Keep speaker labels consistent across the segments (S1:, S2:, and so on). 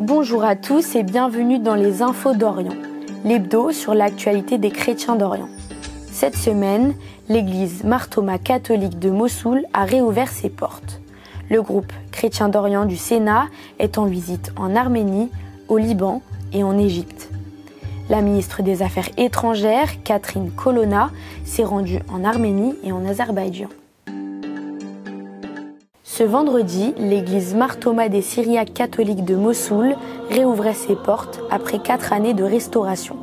S1: Bonjour à tous et bienvenue dans les Infos d'Orient, l'hebdo sur l'actualité des chrétiens d'Orient. Cette semaine, l'église Mar Thoma catholique de Mossoul a réouvert ses portes. Le groupe Chrétiens d'Orient du Sénat est en visite en Arménie, au Liban et en Égypte. La ministre des Affaires étrangères, Catherine Colonna, s'est rendue en Arménie et en Azerbaïdjan. Ce vendredi, l'église Mar Thoma des Syriaques catholiques de Mossoul réouvrait ses portes après 4 années de restauration.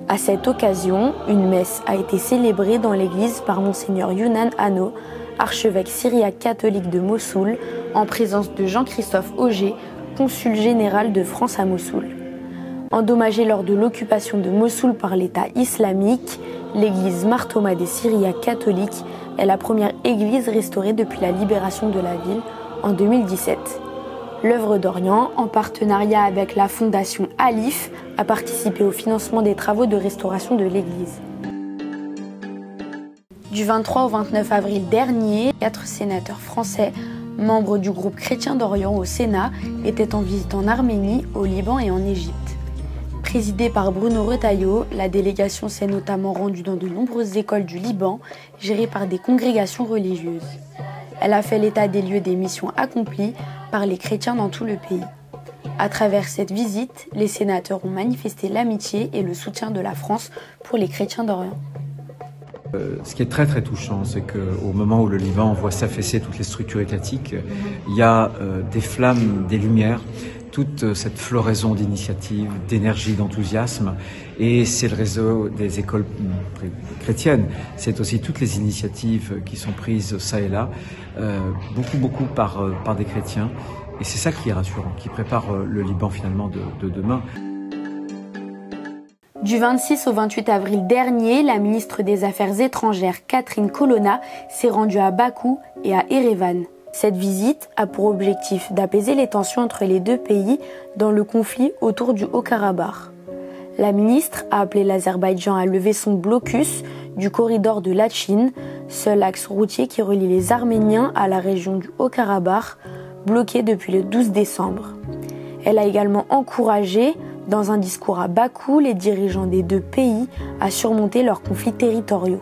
S1: À cette occasion, une messe a été célébrée dans l'église par Monseigneur Younan Hano, archevêque syriaque catholique de Mossoul, en présence de Jean-Christophe Auger, consul général de France à Mossoul. Endommagée lors de l'occupation de Mossoul par l'État islamique, l'église Mar Thoma des Syriaques catholiques est la première église restaurée depuis la libération de la ville en 2017. L'œuvre d'Orient, en partenariat avec la fondation Alif, a participé au financement des travaux de restauration de l'église. Du 23 au 29 avril dernier, 4 sénateurs français, membres du groupe Chrétiens d'Orient au Sénat, étaient en visite en Arménie, au Liban et en Égypte. Présidée par Bruno Retailleau, la délégation s'est notamment rendue dans de nombreuses écoles du Liban, gérées par des congrégations religieuses. Elle a fait l'état des lieux des missions accomplies par les chrétiens dans tout le pays. À travers cette visite, les sénateurs ont manifesté l'amitié et le soutien de la France pour les chrétiens d'Orient.
S2: Ce qui est très très touchant, c'est qu'au moment où le Liban voit s'affaisser toutes les structures étatiques, il y a des flammes, des lumières, toute cette floraison d'initiatives, d'énergie, d'enthousiasme. Et c'est le réseau des écoles chrétiennes. C'est aussi toutes les initiatives qui sont prises ça et là, beaucoup par des chrétiens. Et c'est ça qui est rassurant, qui prépare le Liban finalement de demain.
S1: Du 26 au 28 avril dernier, la ministre des Affaires étrangères Catherine Colonna s'est rendue à Bakou et à Erevan. Cette visite a pour objectif d'apaiser les tensions entre les deux pays dans le conflit autour du Haut-Karabakh. La ministre a appelé l'Azerbaïdjan à lever son blocus du corridor de Latchine, seul axe routier qui relie les Arméniens à la région du Haut-Karabakh, bloqué depuis le 12 décembre. Elle a également encouragé, dans un discours à Bakou, les dirigeants des deux pays à surmonter leurs conflits territoriaux.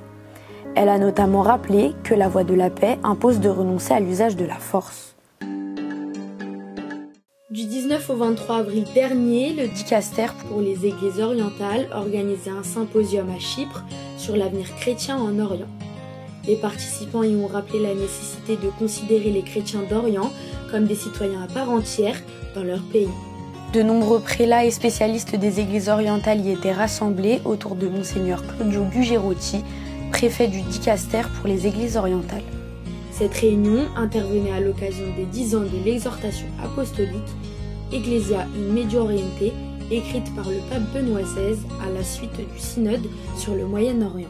S1: Elle a notamment rappelé que la voie de la paix impose de renoncer à l'usage de la force. Du 19 au 23 avril dernier, le dicaster pour les églises orientales organisait un symposium à Chypre sur l'avenir chrétien en Orient. Les participants y ont rappelé la nécessité de considérer les chrétiens d'Orient comme des citoyens à part entière dans leur pays. De nombreux prélats et spécialistes des églises orientales y étaient rassemblés autour de Monseigneur Claudio Gugerotti, préfet du dicaster pour les églises orientales. Cette réunion intervenait à l'occasion des 10 ans de l'exhortation apostolique Ecclesia in Medio Oriente, écrite par le pape Benoît XVI à la suite du synode sur le Moyen-Orient.